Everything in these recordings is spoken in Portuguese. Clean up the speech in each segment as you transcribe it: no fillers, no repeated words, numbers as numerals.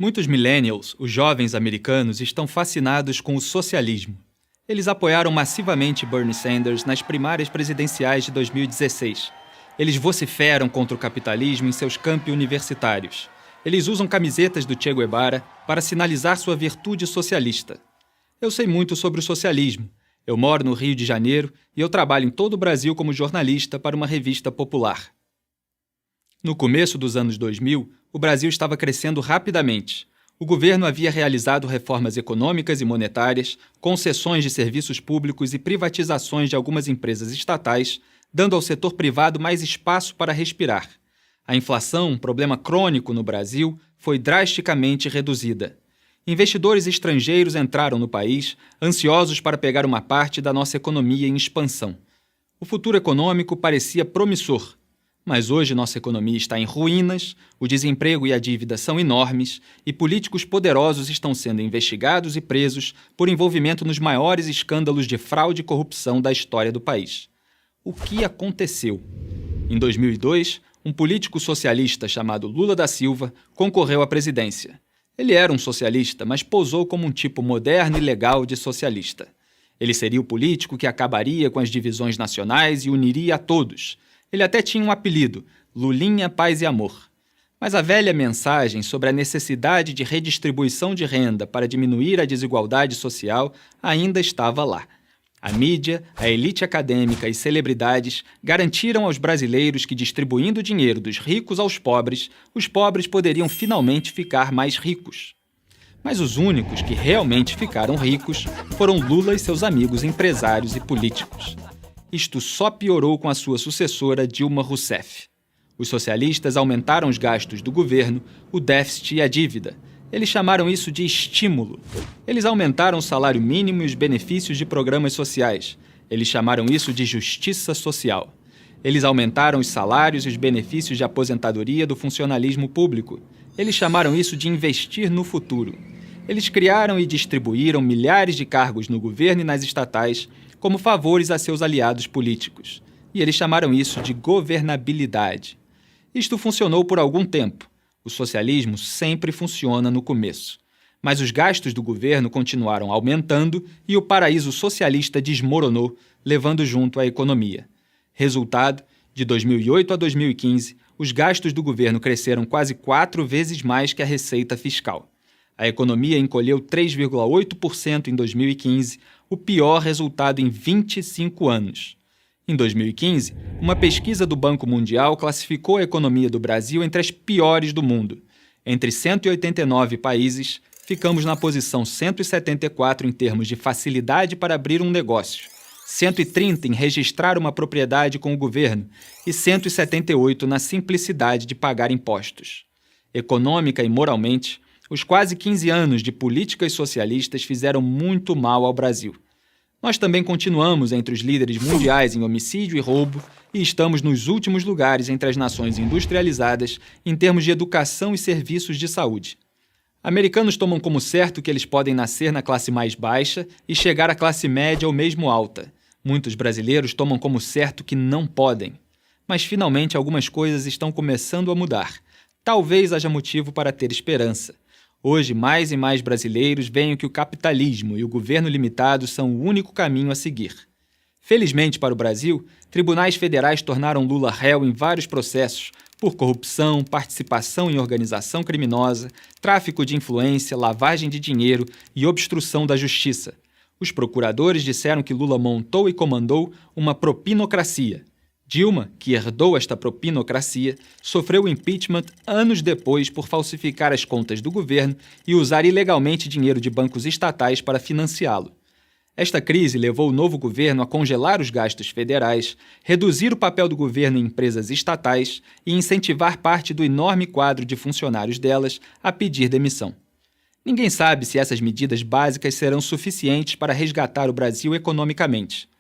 Muitos millennials, os jovens americanos, estão fascinados com o socialismo. Eles apoiaram massivamente Bernie Sanders nas primárias presidenciais de 2016. Eles vociferam contra o capitalismo em seus campi universitários. Eles usam camisetas do Che Guevara para sinalizar sua virtude socialista. Eu sei muito sobre o socialismo. Eu moro no Rio de Janeiro e eu trabalho em todo o Brasil como jornalista para uma revista popular. No começo dos anos 2000, o Brasil estava crescendo rapidamente. O governo havia realizado reformas econômicas e monetárias, concessões de serviços públicos e privatizações de algumas empresas estatais, dando ao setor privado mais espaço para respirar. A inflação, um problema crônico no Brasil, foi drasticamente reduzida. Investidores estrangeiros entraram no país, ansiosos para pegar uma parte da nossa economia em expansão. O futuro econômico parecia promissor. Mas hoje nossa economia está em ruínas, o desemprego e a dívida são enormes e políticos poderosos estão sendo investigados e presos por envolvimento nos maiores escândalos de fraude e corrupção da história do país. O que aconteceu? Em 2002, um político socialista chamado Lula da Silva concorreu à presidência. Ele era um socialista, mas posou como um tipo moderno e legal de socialista. Ele seria o político que acabaria com as divisões nacionais e uniria a todos. Ele até tinha um apelido, Lulinha, Paz e Amor. Mas a velha mensagem sobre a necessidade de redistribuição de renda para diminuir a desigualdade social ainda estava lá. A mídia, a elite acadêmica e celebridades garantiram aos brasileiros que, distribuindo o dinheiro dos ricos aos pobres, os pobres poderiam finalmente ficar mais ricos. Mas os únicos que realmente ficaram ricos foram Lula e seus amigos empresários e políticos. Isto só piorou com a sua sucessora Dilma Rousseff. Os socialistas aumentaram os gastos do governo, o déficit e a dívida. Eles chamaram isso de estímulo. Eles aumentaram o salário mínimo e os benefícios de programas sociais. Eles chamaram isso de justiça social. Eles aumentaram os salários e os benefícios de aposentadoria do funcionalismo público. Eles chamaram isso de investir no futuro. Eles criaram e distribuíram milhares de cargos no governo e nas estatais como favores a seus aliados políticos. E eles chamaram isso de governabilidade. Isto funcionou por algum tempo. O socialismo sempre funciona no começo. Mas os gastos do governo continuaram aumentando e o paraíso socialista desmoronou, levando junto a economia. Resultado, de 2008 a 2015, os gastos do governo cresceram quase 4 vezes mais que a receita fiscal. A economia encolheu 3,8% em 2015, o pior resultado em 25 anos. Em 2015, uma pesquisa do Banco Mundial classificou a economia do Brasil entre as piores do mundo. Entre 189 países, ficamos na posição 174 em termos de facilidade para abrir um negócio, 130 em registrar uma propriedade com o governo e 178 na simplicidade de pagar impostos. Econômica e moralmente, os quase 15 anos de políticas socialistas fizeram muito mal ao Brasil. Nós também continuamos entre os líderes mundiais em homicídio e roubo e estamos nos últimos lugares entre as nações industrializadas em termos de educação e serviços de saúde. Americanos tomam como certo que eles podem nascer na classe mais baixa e chegar à classe média ou mesmo alta. Muitos brasileiros tomam como certo que não podem. Mas finalmente algumas coisas estão começando a mudar. Talvez haja motivo para ter esperança. Hoje, mais e mais brasileiros veem que o capitalismo e o governo limitado são o único caminho a seguir. Felizmente para o Brasil, tribunais federais tornaram Lula réu em vários processos por corrupção, participação em organização criminosa, tráfico de influência, lavagem de dinheiro e obstrução da justiça. Os procuradores disseram que Lula montou e comandou uma propinocracia. Dilma, que herdou esta propinocracia, sofreu impeachment anos depois por falsificar as contas do governo e usar ilegalmente dinheiro de bancos estatais para financiá-lo. Esta crise levou o novo governo a congelar os gastos federais, reduzir o papel do governo em empresas estatais e incentivar parte do enorme quadro de funcionários delas a pedir demissão. Ninguém sabe se essas medidas básicas serão suficientes para resgatar o Brasil economicamente.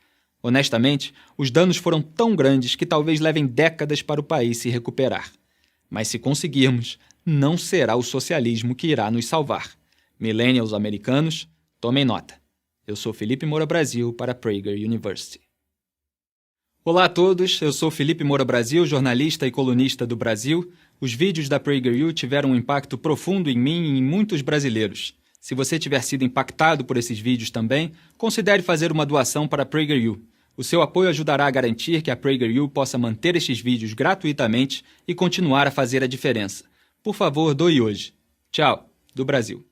Honestamente, os danos foram tão grandes que talvez levem décadas para o país se recuperar. Mas se conseguirmos, não será o socialismo que irá nos salvar. Millennials americanos, tomem nota. Eu sou Felipe Moura Brasil para Prager University. Olá a todos, eu sou Felipe Moura Brasil, jornalista e colunista do Brasil. Os vídeos da PragerU tiveram um impacto profundo em mim e em muitos brasileiros. Se você tiver sido impactado por esses vídeos também, considere fazer uma doação para a PragerU. O seu apoio ajudará a garantir que a PragerU possa manter estes vídeos gratuitamente e continuar a fazer a diferença. Por favor, doe hoje. Tchau, do Brasil.